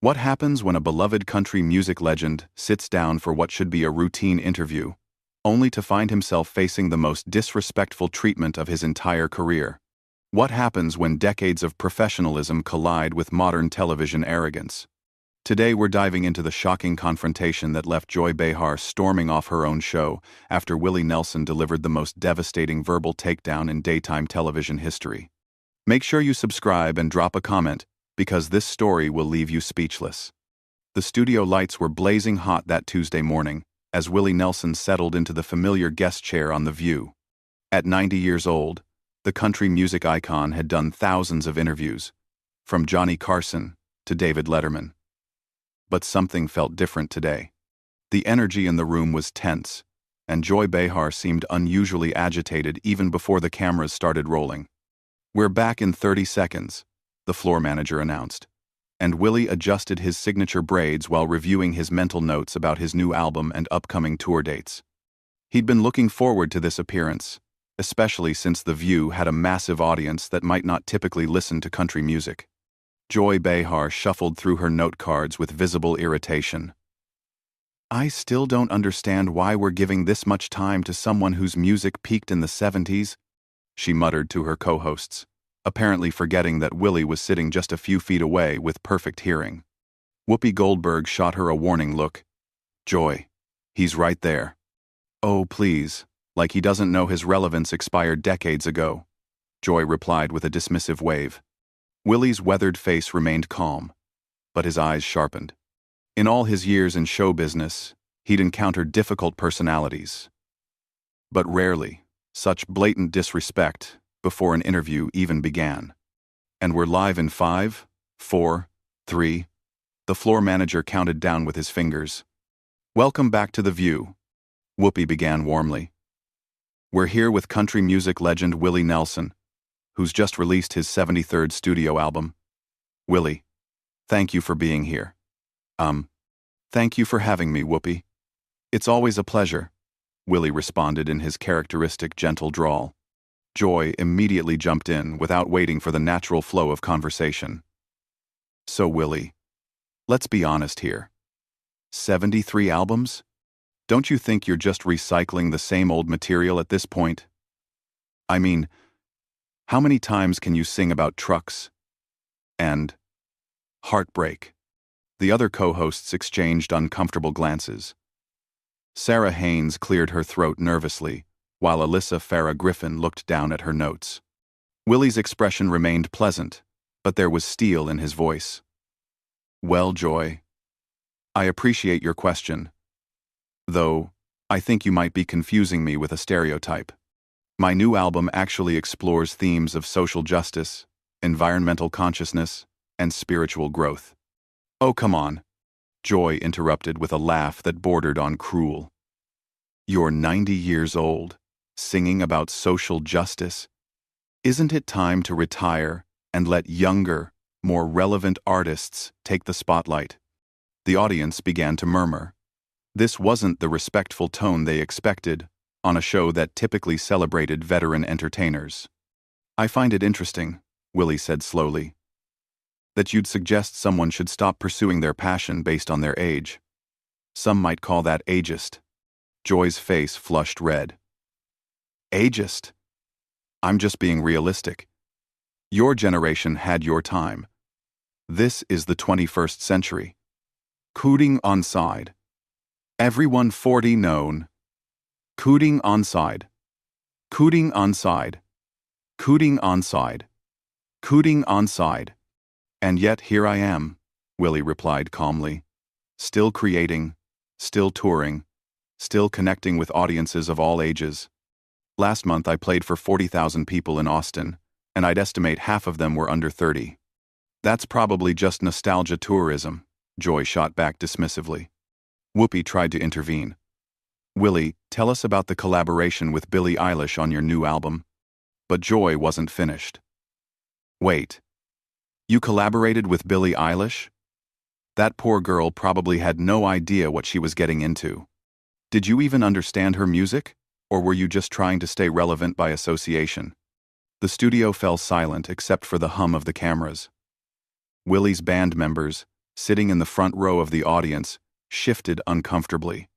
What happens when a beloved country music legend sits down for what should be a routine interview, only to find himself facing the most disrespectful treatment of his entire career? What happens when decades of professionalism collide with modern television arrogance? Today we're diving into the shocking confrontation that left Joy Behar storming off her own show after Willie Nelson delivered the most devastating verbal takedown in daytime television history. Make sure you subscribe and drop a comment, because this story will leave you speechless. The studio lights were blazing hot that Tuesday morning as Willie Nelson settled into the familiar guest chair on The View. At 90 years old, the country music icon had done thousands of interviews, from Johnny Carson to David Letterman. But something felt different today. The energy in the room was tense, and Joy Behar seemed unusually agitated even before the cameras started rolling. "We're back in 30 seconds, the floor manager announced, and Willie adjusted his signature braids while reviewing his mental notes about his new album and upcoming tour dates. He'd been looking forward to this appearance, especially since The View had a massive audience that might not typically listen to country music. Joy Behar shuffled through her note cards with visible irritation. "I still don't understand why we're giving this much time to someone whose music peaked in the 70s, she muttered to her co-hosts, apparently forgetting that Willie was sitting just a few feet away with perfect hearing. Whoopi Goldberg shot her a warning look. "Joy, he's right there." "Oh, please, like he doesn't know his relevance expired decades ago," Joy replied with a dismissive wave. Willie's weathered face remained calm, but his eyes sharpened. In all his years in show business, he'd encountered difficult personalities, but rarely such blatant disrespect before an interview even began. "And we're live in 5, 4, 3, the floor manager counted down with his fingers. "Welcome back to The View," Whoopi began warmly. "We're here with country music legend Willie Nelson, who's just released his 73rd studio album. Willie, thank you for being here." Thank you for having me, Whoopi." "It's always a pleasure," Willie responded in his characteristic gentle drawl. Joy immediately jumped in without waiting for the natural flow of conversation. "So, Willie, let's be honest here. 73 albums? Don't you think you're just recycling the same old material at this point? I mean, how many times can you sing about trucks and heartbreak?" The other co-hosts exchanged uncomfortable glances. Sarah Haynes cleared her throat nervously, while Alyssa Farah Griffin looked down at her notes. Willie's expression remained pleasant, but there was steel in his voice. "Well, Joy, I appreciate your question, though I think you might be confusing me with a stereotype. My new album actually explores themes of social justice, environmental consciousness, and spiritual growth." "Oh, come on," Joy interrupted with a laugh that bordered on cruel. "You're 90 years old, singing about social justice. Isn't it time to retire and let younger, more relevant artists take the spotlight?" The audience began to murmur. This wasn't the respectful tone they expected on a show that typically celebrated veteran entertainers. "I find it interesting," Willie said slowly, "that you'd suggest someone should stop pursuing their passion based on their age. Some might call that ageist." Joy's face flushed red. "Ageist? I'm just being realistic. Your generation had your time. This is the 21st century. Cooting onside. Everyone 40 known. Cooting onside. Cooting onside. Cooting onside. Cooting onside. And yet here I am," Willie replied calmly. "Still creating, still touring, still connecting with audiences of all ages. Last month I played for 40,000 people in Austin, and I'd estimate half of them were under 30. That's probably just nostalgia tourism," Joy shot back dismissively. Whoopi tried to intervene. "Willie, tell us about the collaboration with Billie Eilish on your new album." But Joy wasn't finished. "Wait. You collaborated with Billie Eilish? That poor girl probably had no idea what she was getting into. Did you even understand her music, or were you just trying to stay relevant by association?" The studio fell silent except for the hum of the cameras. Willie's band members, sitting in the front row of the audience, shifted uncomfortably.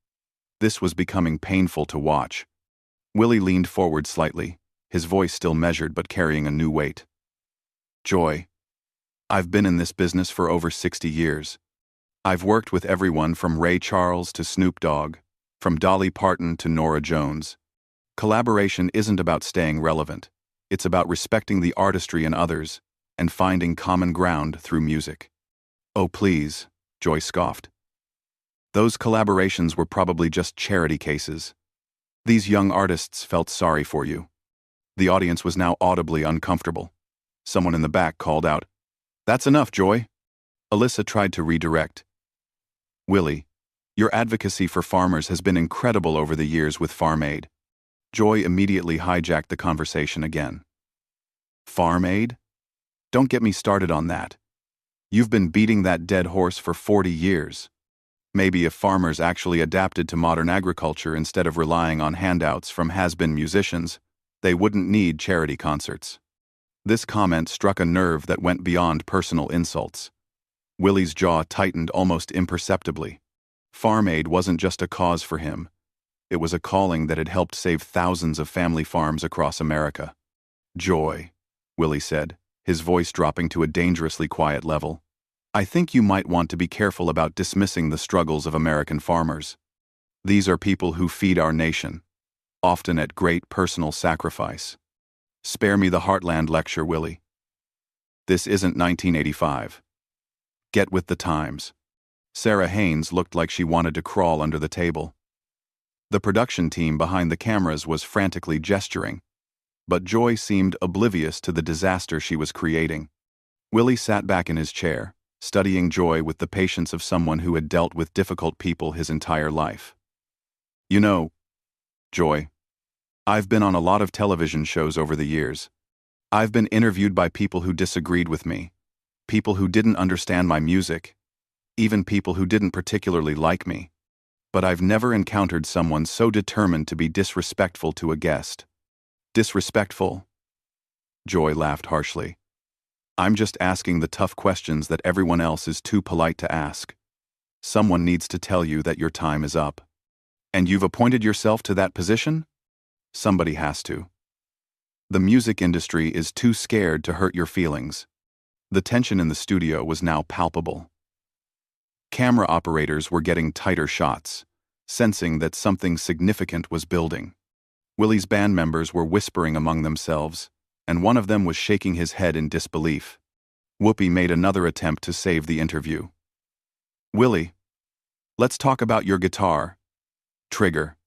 This was becoming painful to watch. Willie leaned forward slightly, his voice still measured but carrying a new weight. "Joy, I've been in this business for over 60 years. I've worked with everyone from Ray Charles to Snoop Dogg, from Dolly Parton to Norah Jones. Collaboration isn't about staying relevant. It's about respecting the artistry in others and finding common ground through music." "Oh, please," Joy scoffed. "Those collaborations were probably just charity cases. These young artists felt sorry for you." The audience was now audibly uncomfortable. Someone in the back called out, "That's enough, Joy." Alyssa tried to redirect. "Willie, your advocacy for farmers has been incredible over the years with Farm Aid." Joy immediately hijacked the conversation again. "Farm Aid? Don't get me started on that. You've been beating that dead horse for 40 years. Maybe if farmers actually adapted to modern agriculture instead of relying on handouts from has-been musicians, they wouldn't need charity concerts." This comment struck a nerve that went beyond personal insults. Willie's jaw tightened almost imperceptibly. Farm Aid wasn't just a cause for him. It was a calling that had helped save thousands of family farms across America. "Joy," Willie said, his voice dropping to a dangerously quiet level, "I think you might want to be careful about dismissing the struggles of American farmers. These are people who feed our nation, often at great personal sacrifice. Spare me the Heartland lecture, Willie. This isn't 1985. Get with the times." Sarah Haynes looked like she wanted to crawl under the table. The production team behind the cameras was frantically gesturing, but Joy seemed oblivious to the disaster she was creating. Willie sat back in his chair, studying Joy with the patience of someone who had dealt with difficult people his entire life. "You know, Joy, I've been on a lot of television shows over the years. I've been interviewed by people who disagreed with me, people who didn't understand my music, even people who didn't particularly like me. But I've never encountered someone so determined to be disrespectful to a guest." "Disrespectful?" Joy laughed harshly. "I'm just asking the tough questions that everyone else is too polite to ask. Someone needs to tell you that your time is up. And you've appointed yourself to that position? Somebody has to. The music industry is too scared to hurt your feelings." The tension in the studio was now palpable. Camera operators were getting tighter shots, sensing that something significant was building. Willie's band members were whispering among themselves, and one of them was shaking his head in disbelief. Whoopi made another attempt to save the interview. "Willie, let's talk about your guitar. Trigger.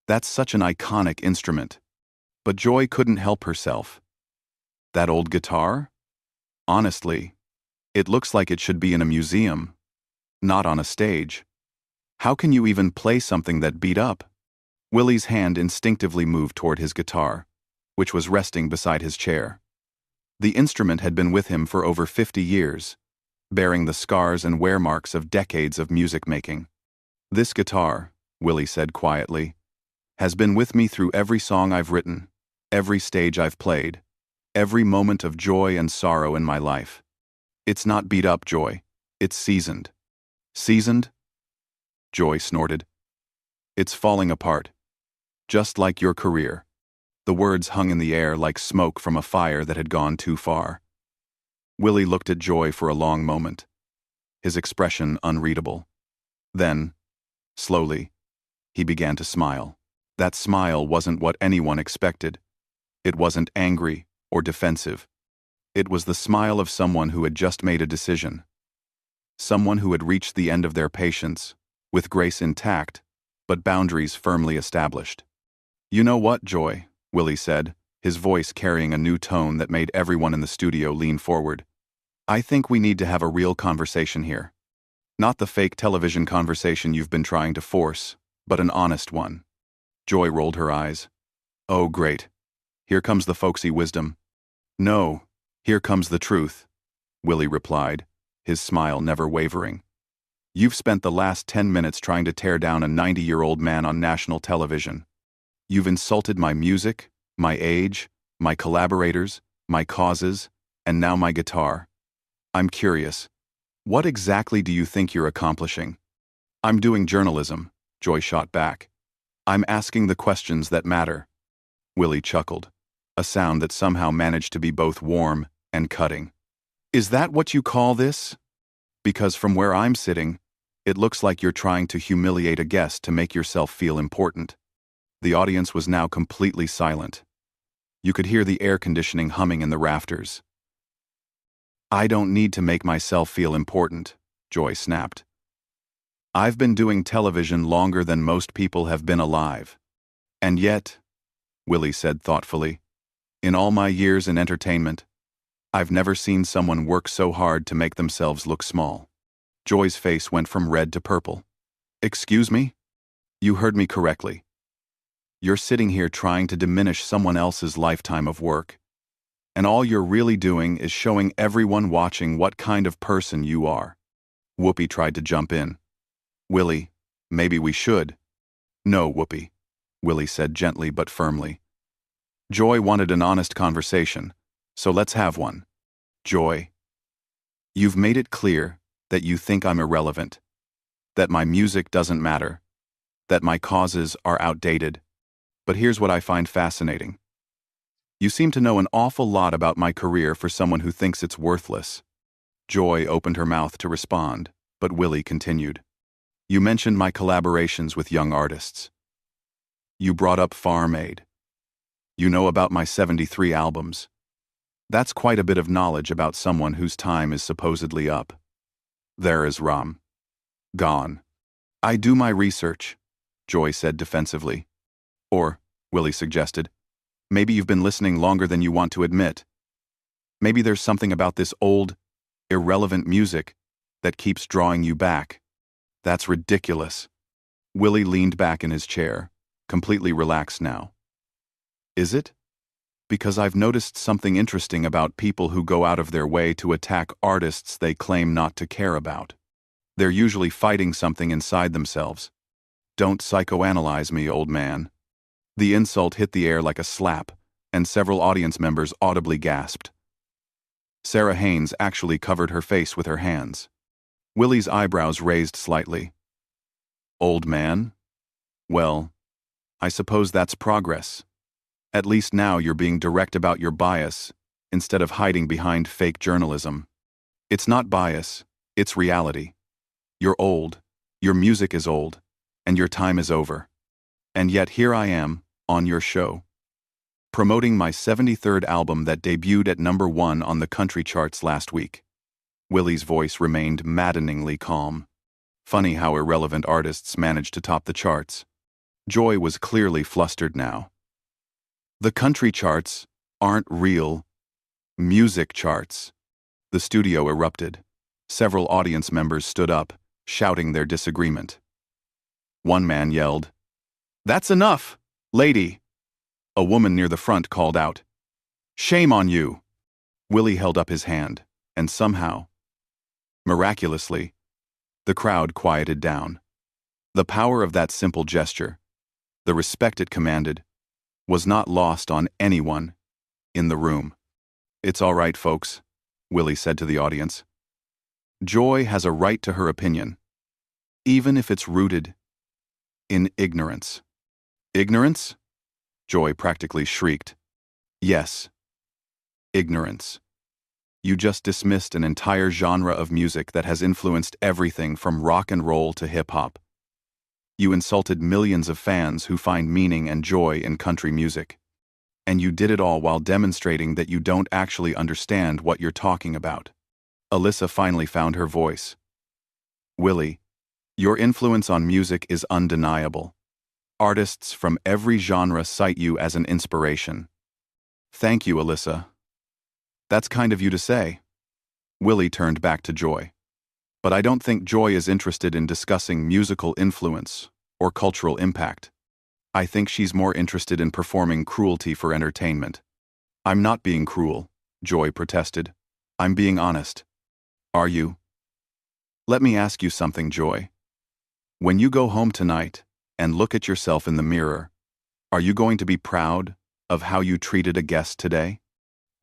That's such an iconic instrument." But Joy couldn't help herself. "That old guitar? Honestly, it looks like it should be in a museum, not on a stage. How can you even play something that beat up?" Willie's hand instinctively moved toward his guitar, which was resting beside his chair. The instrument had been with him for over 50 years, bearing the scars and wear marks of decades of music making. "This guitar," Willie said quietly, "has been with me through every song I've written, every stage I've played, every moment of joy and sorrow in my life. It's not beat up, Joy. It's seasoned." "Seasoned?" Joy snorted. "It's falling apart. Just like your career." The words hung in the air like smoke from a fire that had gone too far. Willie looked at Joy for a long moment, his expression unreadable. Then, slowly, he began to smile. That smile wasn't what anyone expected. It wasn't angry or defensive. It was the smile of someone who had just made a decision. Someone who had reached the end of their patience, with grace intact, but boundaries firmly established. "You know what, Joy?" Willie said, his voice carrying a new tone that made everyone in the studio lean forward. "I think we need to have a real conversation here. Not the fake television conversation you've been trying to force, but an honest one." Joy rolled her eyes. "Oh, great. Here comes the folksy wisdom." "No, here comes the truth," Willie replied, his smile never wavering. "You've spent the last 10 minutes trying to tear down a 90-year-old man on national television. You've insulted my music, my age, my collaborators, my causes, and now my guitar. I'm curious. What exactly do you think you're accomplishing? I'm doing journalism, Joy shot back. I'm asking the questions that matter. Willie chuckled, a sound that somehow managed to be both warm and cutting. Is that what you call this? Because from where I'm sitting, it looks like you're trying to humiliate a guest to make yourself feel important. The audience was now completely silent. You could hear the air conditioning humming in the rafters. I don't need to make myself feel important, Joy snapped. I've been doing television longer than most people have been alive. And yet, Willie said thoughtfully, in all my years in entertainment, I've never seen someone work so hard to make themselves look small. Joy's face went from red to purple. Excuse me? You heard me correctly. You're sitting here trying to diminish someone else's lifetime of work. And all you're really doing is showing everyone watching what kind of person you are. Whoopi tried to jump in. Willie, maybe we should. No, Whoopi, Willie said gently but firmly. Joy wanted an honest conversation, so let's have one. Joy, you've made it clear that you think I'm irrelevant, that my music doesn't matter, that my causes are outdated. But here's what I find fascinating. You seem to know an awful lot about my career for someone who thinks it's worthless. Joy opened her mouth to respond, but Willie continued. You mentioned my collaborations with young artists. You brought up Farm Aid. You know about my 73 albums. That's quite a bit of knowledge about someone whose time is supposedly up. There is Ram. Gone. I do my research, Joy said defensively. Or, Willie suggested, maybe you've been listening longer than you want to admit. Maybe there's something about this old, irrelevant music that keeps drawing you back. That's ridiculous. Willie leaned back in his chair, completely relaxed now. Is it? Because I've noticed something interesting about people who go out of their way to attack artists they claim not to care about. They're usually fighting something inside themselves. Don't psychoanalyze me, old man. The insult hit the air like a slap, and several audience members audibly gasped. Sarah Haynes actually covered her face with her hands. Willie's eyebrows raised slightly. Old man? Well, I suppose that's progress. At least now you're being direct about your bias, instead of hiding behind fake journalism. It's not bias, it's reality. You're old, your music is old, and your time is over. And yet here I am, on your show, promoting my 73rd album that debuted at #1 on the country charts last week. Willie's voice remained maddeningly calm. Funny how irrelevant artists manage to top the charts. Joy was clearly flustered now. The country charts aren't real music charts. The studio erupted. Several audience members stood up, shouting their disagreement. One man yelled, "That's enough, lady!" A woman near the front called out, "Shame on you!" Willie held up his hand, and somehow, miraculously, the crowd quieted down. The power of that simple gesture, the respect it commanded, was not lost on anyone in the room. It's all right, folks, Willie said to the audience. Joy has a right to her opinion, even if it's rooted in ignorance. Ignorance? Joy practically shrieked. Yes, ignorance. You just dismissed an entire genre of music that has influenced everything from rock and roll to hip-hop. You insulted millions of fans who find meaning and joy in country music. And you did it all while demonstrating that you don't actually understand what you're talking about. Alyssa finally found her voice. Willie, your influence on music is undeniable. Artists from every genre cite you as an inspiration. Thank you, Alyssa. That's kind of you to say. Willie turned back to Joy. But I don't think Joy is interested in discussing musical influence or cultural impact. I think she's more interested in performing cruelty for entertainment. I'm not being cruel, Joy protested. I'm being honest. Are you? Let me ask you something, Joy. When you go home tonight and look at yourself in the mirror, are you going to be proud of how you treated a guest today?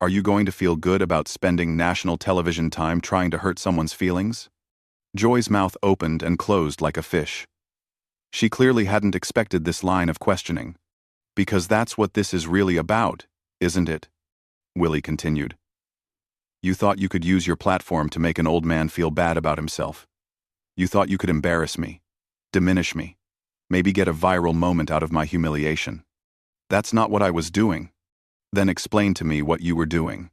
Are you going to feel good about spending national television time trying to hurt someone's feelings? Joy's mouth opened and closed like a fish. She clearly hadn't expected this line of questioning. Because that's what this is really about, isn't it? Willie continued. You thought you could use your platform to make an old man feel bad about himself. You thought you could embarrass me, diminish me, maybe get a viral moment out of my humiliation. That's not what I was doing. Then explain to me what you were doing.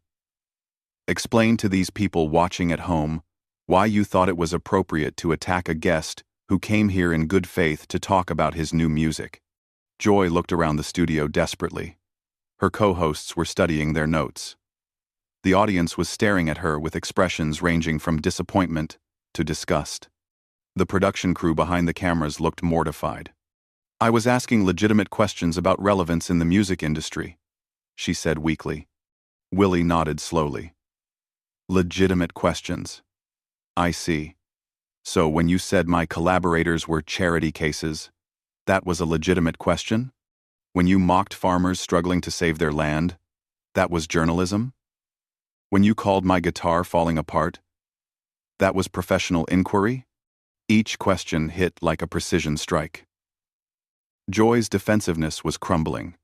Explain to these people watching at home why you thought it was appropriate to attack a guest who came here in good faith to talk about his new music. Joy looked around the studio desperately. Her co-hosts were studying their notes. The audience was staring at her with expressions ranging from disappointment to disgust. The production crew behind the cameras looked mortified. I was asking legitimate questions about relevance in the music industry, she said weakly. Willie nodded slowly. Legitimate questions. I see. So when you said my collaborators were charity cases, that was a legitimate question? When you mocked farmers struggling to save their land, that was journalism? When you called my guitar falling apart, that was professional inquiry? Each question hit like a precision strike. Joy's defensiveness was crumbling,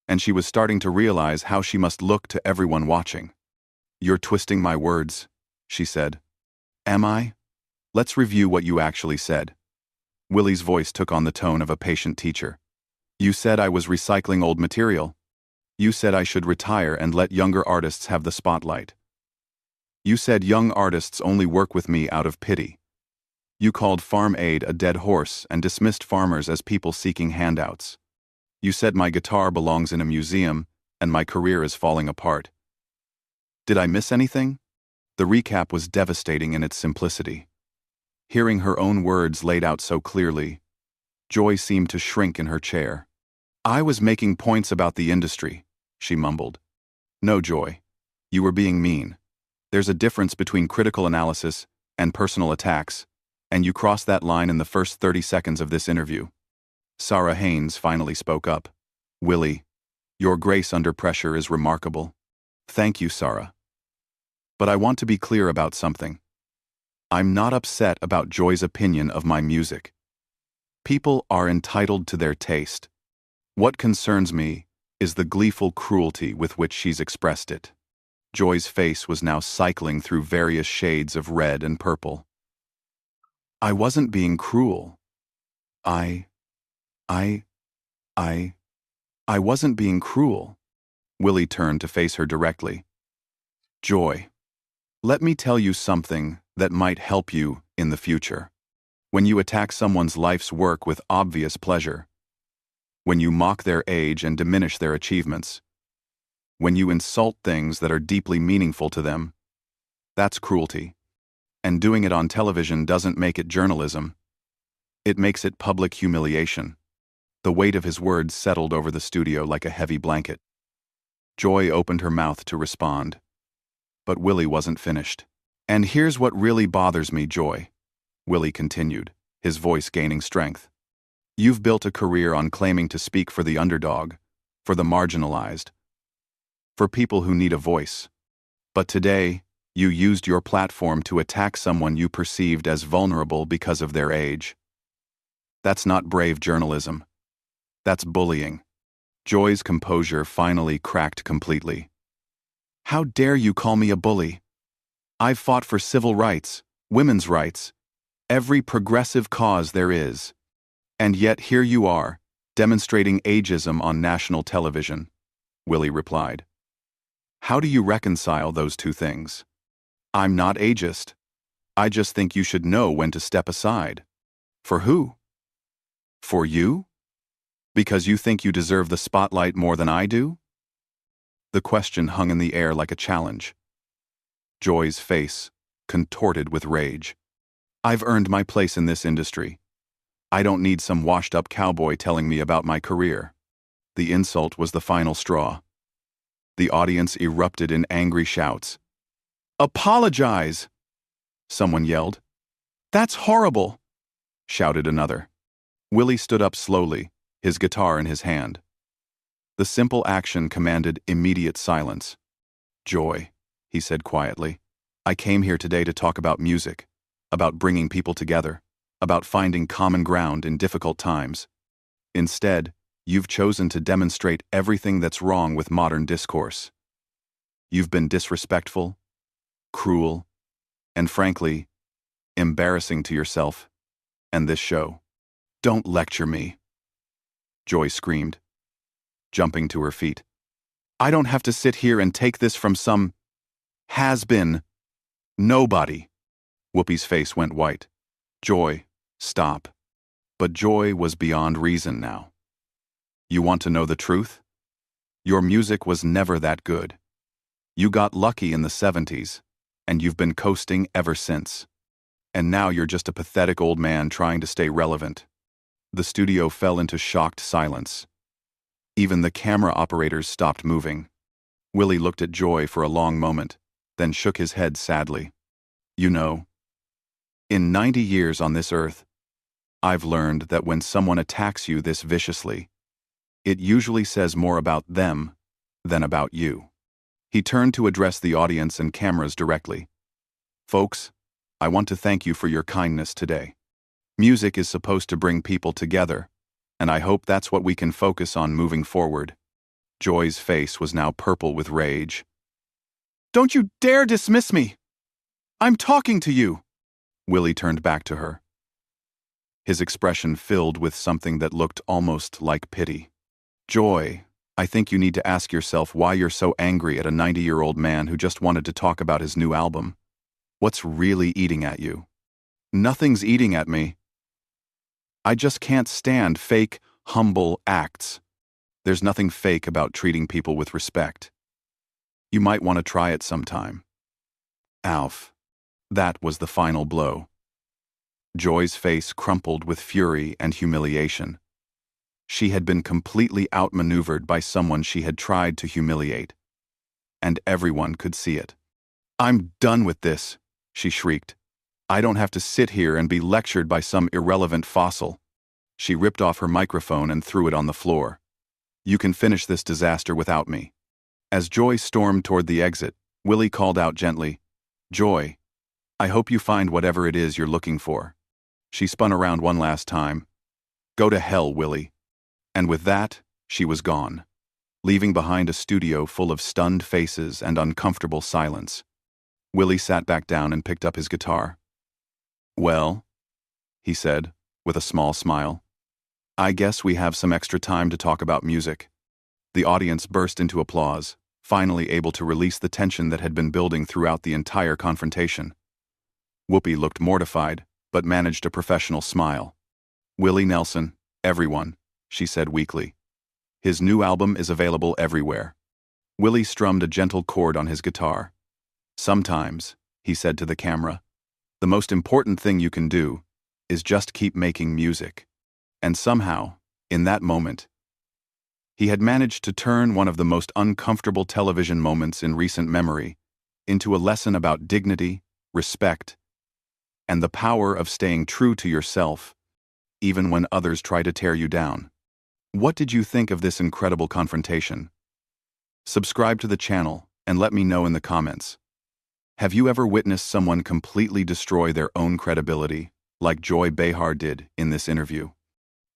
and she was starting to realize how she must look to everyone watching. You're twisting my words, she said. Am I? Let's review what you actually said. Willie's voice took on the tone of a patient teacher. You said I was recycling old material. You said I should retire and let younger artists have the spotlight. You said young artists only work with me out of pity. You called Farm Aid a dead horse and dismissed farmers as people seeking handouts. You said my guitar belongs in a museum and my career is falling apart. Did I miss anything? The recap was devastating in its simplicity. Hearing her own words laid out so clearly, Joy seemed to shrink in her chair. I was making points about the industry, she mumbled. No, Joy. You were being mean. There's a difference between critical analysis and personal attacks, and you crossed that line in the first 30 seconds of this interview. Sarah Haynes finally spoke up. Willie, your grace under pressure is remarkable. Thank you, Sarah. But I want to be clear about something. I'm not upset about Joy's opinion of my music. People are entitled to their taste. What concerns me is the gleeful cruelty with which she's expressed it. Joy's face was now cycling through various shades of red and purple. I wasn't being cruel. I wasn't being cruel. Willie turned to face her directly. Joy, let me tell you something that might help you in the future. When you attack someone's life's work with obvious pleasure, when you mock their age and diminish their achievements, when you insult things that are deeply meaningful to them, that's cruelty. And doing it on television doesn't make it journalism. It makes it public humiliation. The weight of his words settled over the studio like a heavy blanket. Joy opened her mouth to respond. But Willie wasn't finished. And here's what really bothers me, Joy, Willie continued, his voice gaining strength. You've built a career on claiming to speak for the underdog, for the marginalized, for people who need a voice. But today, you used your platform to attack someone you perceived as vulnerable because of their age. That's not brave journalism. That's bullying. Joy's composure finally cracked completely. How dare you call me a bully? I've fought for civil rights, women's rights, every progressive cause there is. And yet here you are, demonstrating ageism on national television, Willie replied. How do you reconcile those two things? I'm not ageist. I just think you should know when to step aside. For who? For you? Because you think you deserve the spotlight more than I do? The question hung in the air like a challenge. Joy's face contorted with rage. I've earned my place in this industry. I don't need some washed-up cowboy telling me about my career. The insult was the final straw. The audience erupted in angry shouts. Apologize! Someone yelled. That's horrible! Shouted another. Willie stood up slowly, his guitar in his hand. The simple action commanded immediate silence. "Joy," he said quietly, "I came here today to talk about music, about bringing people together, about finding common ground in difficult times. Instead, you've chosen to demonstrate everything that's wrong with modern discourse. You've been disrespectful, cruel, and frankly, embarrassing to yourself and this show. Don't lecture me," Joy screamed, jumping to her feet. "I don't have to sit here and take this from some has-been nobody." Whoopi's face went white. "Joy, stop." But Joy was beyond reason now. "You want to know the truth? Your music was never that good. You got lucky in the 70s, and you've been coasting ever since. And now you're just a pathetic old man trying to stay relevant." The studio fell into shocked silence. Even the camera operators stopped moving. Willie looked at Joy for a long moment, then shook his head sadly. "You know, in 90 years on this earth, I've learned that when someone attacks you this viciously, it usually says more about them than about you." He turned to address the audience and cameras directly. "Folks, I want to thank you for your kindness today. Music is supposed to bring people together, and I hope that's what we can focus on moving forward." Joy's face was now purple with rage. "Don't you dare dismiss me! I'm talking to you!" Willie turned back to her, his expression filled with something that looked almost like pity. "Joy, I think you need to ask yourself why you're so angry at a 90-year-old man who just wanted to talk about his new album. What's really eating at you?" "Nothing's eating at me. I just can't stand fake, humble acts. There's nothing fake about treating people with respect. You might want to try it sometime." Alf. That was the final blow. Joy's face crumpled with fury and humiliation. She had been completely outmaneuvered by someone she had tried to humiliate. And everyone could see it. "I'm done with this," she shrieked. "I don't have to sit here and be lectured by some irrelevant fossil." She ripped off her microphone and threw it on the floor. "You can finish this disaster without me." As Joy stormed toward the exit, Willie called out gently, "Joy, I hope you find whatever it is you're looking for." She spun around one last time. "Go to hell, Willie." And with that, she was gone, leaving behind a studio full of stunned faces and uncomfortable silence. Willie sat back down and picked up his guitar. "Well," he said, with a small smile, "I guess we have some extra time to talk about music." The audience burst into applause, finally able to release the tension that had been building throughout the entire confrontation. Whoopi looked mortified, but managed a professional smile. "Willie Nelson, everyone," she said weakly. "His new album is available everywhere." Willie strummed a gentle chord on his guitar. "Sometimes," he said to the camera, "the most important thing you can do is just keep making music." And somehow, in that moment, he had managed to turn one of the most uncomfortable television moments in recent memory into a lesson about dignity, respect, and the power of staying true to yourself, even when others try to tear you down. What did you think of this incredible confrontation? Subscribe to the channel and let me know in the comments. Have you ever witnessed someone completely destroy their own credibility, like Joy Behar did in this interview?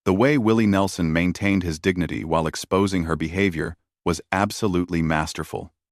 The way Willie Nelson maintained his dignity while exposing her behavior was absolutely masterful.